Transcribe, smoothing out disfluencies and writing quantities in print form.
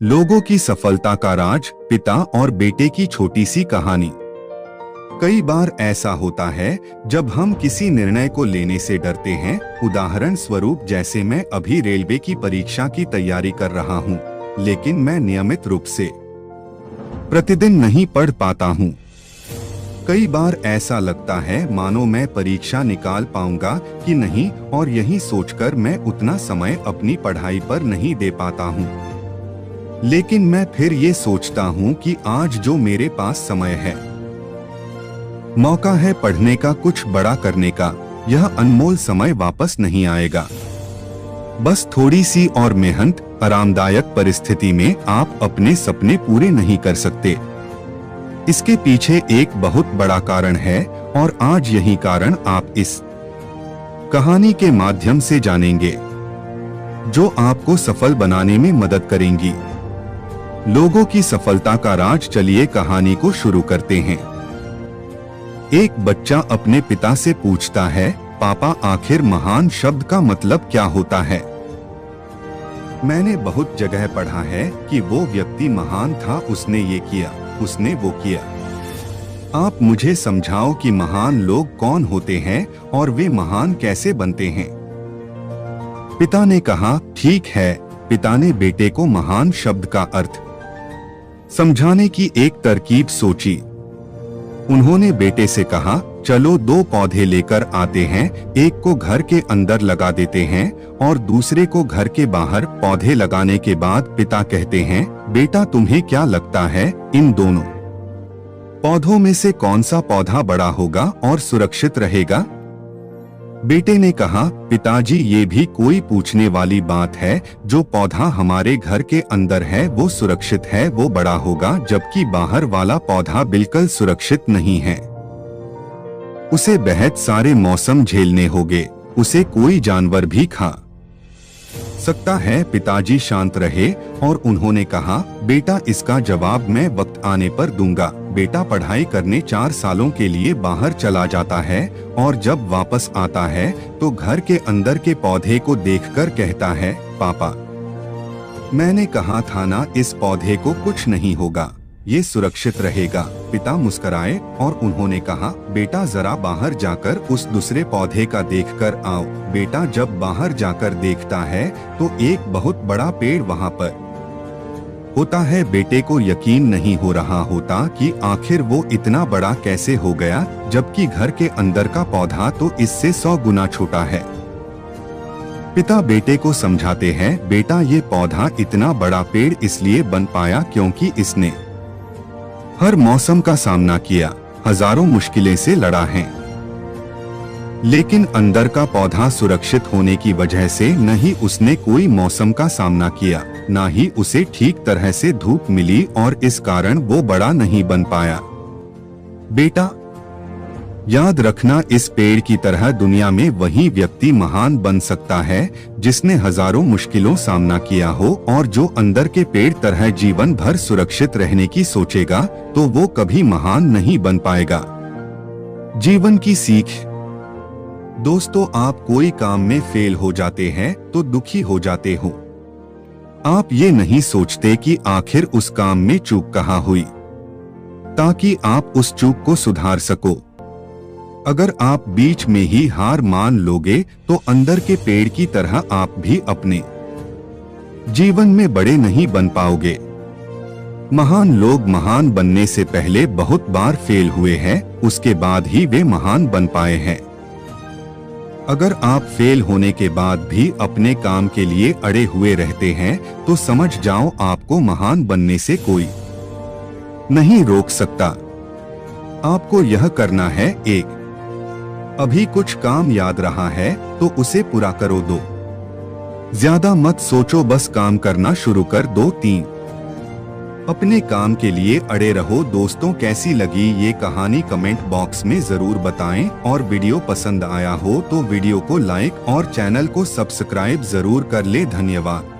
लोगों की सफलता का राज, पिता और बेटे की छोटी सी कहानी। कई बार ऐसा होता है जब हम किसी निर्णय को लेने से डरते हैं। उदाहरण स्वरूप, जैसे मैं अभी रेलवे की परीक्षा की तैयारी कर रहा हूँ, लेकिन मैं नियमित रूप से प्रतिदिन नहीं पढ़ पाता हूँ। कई बार ऐसा लगता है मानो मैं परीक्षा निकाल पाऊंगा कि नहीं, और यही सोचकर मैं उतना समय अपनी पढ़ाई पर नहीं दे पाता हूँ। लेकिन मैं फिर ये सोचता हूँ कि आज जो मेरे पास समय है, मौका है पढ़ने का, कुछ बड़ा करने का, यह अनमोल समय वापस नहीं आएगा। बस थोड़ी सी और मेहनत, आरामदायक परिस्थिति में आप अपने सपने पूरे नहीं कर सकते। इसके पीछे एक बहुत बड़ा कारण है, और आज यही कारण आप इस कहानी के माध्यम से जानेंगे, जो आपको सफल बनाने में मदद करेंगी। लोगों की सफलता का राज। चलिए कहानी को शुरू करते हैं। एक बच्चा अपने पिता से पूछता है, पापा, आखिर महान शब्द का मतलब क्या होता है? मैंने बहुत जगह पढ़ा है कि वो व्यक्ति महान था, उसने ये किया, उसने वो किया। आप मुझे समझाओ कि महान लोग कौन होते हैं और वे महान कैसे बनते हैं। पिता ने कहा, ठीक है। पिता ने बेटे को महान शब्द का अर्थ समझाने की एक तरकीब सोची। उन्होंने बेटे से कहा, चलो 2 पौधे लेकर आते हैं, एक को घर के अंदर लगा देते हैं और दूसरे को घर के बाहर। पौधे लगाने के बाद पिता कहते हैं, बेटा, तुम्हें क्या लगता है, इन दोनों पौधों में से कौन सा पौधा बड़ा होगा और सुरक्षित रहेगा? बेटे ने कहा, पिताजी, ये भी कोई पूछने वाली बात है। जो पौधा हमारे घर के अंदर है वो सुरक्षित है, वो बड़ा होगा, जबकि बाहर वाला पौधा बिल्कुल सुरक्षित नहीं है। उसे बहुत सारे मौसम झेलने होंगे, उसे कोई जानवर भी खा सकता है। पिताजी शांत रहे और उन्होंने कहा, बेटा, इसका जवाब मैं वक्त आने पर दूंगा। बेटा पढ़ाई करने 4 सालों के लिए बाहर चला जाता है और जब वापस आता है तो घर के अंदर के पौधे को देखकर कहता है, पापा, मैंने कहा था ना, इस पौधे को कुछ नहीं होगा, ये सुरक्षित रहेगा। पिता मुस्कुराए और उन्होंने कहा, बेटा, जरा बाहर जाकर उस दूसरे पौधे का देखकर आओ। बेटा जब बाहर जाकर देखता है तो एक बहुत बड़ा पेड़ वहाँ पर होता है। बेटे को यकीन नहीं हो रहा होता कि आखिर वो इतना बड़ा कैसे हो गया, जबकि घर के अंदर का पौधा तो इससे 100 गुना छोटा है। पिता बेटे को समझाते हैं, बेटा, ये पौधा इतना बड़ा पेड़ इसलिए बन पाया क्योंकि इसने हर मौसम का सामना किया, हजारों मुश्किलें से लड़ा है। लेकिन अंदर का पौधा सुरक्षित होने की वजह से न ही उसने कोई मौसम का सामना किया, ना ही उसे ठीक तरह से धूप मिली, और इस कारण वो बड़ा नहीं बन पाया। बेटा, याद रखना, इस पेड़ की तरह दुनिया में वही व्यक्ति महान बन सकता है जिसने हजारों मुश्किलों सामना किया हो, और जो अंदर के पेड़ तरह जीवन भर सुरक्षित रहने की सोचेगा तो वो कभी महान नहीं बन पाएगा। जीवन की सीख। दोस्तों, आप कोई काम में फेल हो जाते हैं तो दुखी हो जाते हो। आप ये नहीं सोचते कि आखिर उस काम में चूक कहाँ हुई, ताकि आप उस चूक को सुधार सको। अगर आप बीच में ही हार मान लोगे तो अंदर के पेड़ की तरह आप भी अपने जीवन में बड़े नहीं बन पाओगे। महान लोग महान बनने से पहले बहुत बार फेल हुए हैं, उसके बाद ही वे महान बन पाए हैं। अगर आप फेल होने के बाद भी अपने काम के लिए अड़े हुए रहते हैं तो समझ जाओ, आपको महान बनने से कोई नहीं रोक सकता। आपको यह करना है, 1, अभी कुछ काम याद रहा है तो उसे पूरा करो। 2, ज्यादा मत सोचो, बस काम करना शुरू कर दो। 3, अपने काम के लिए अड़े रहो। दोस्तों, कैसी लगी ये कहानी कमेंट बॉक्स में जरूर बताएं, और वीडियो पसंद आया हो तो वीडियो को लाइक और चैनल को सब्सक्राइब जरूर कर ले। धन्यवाद।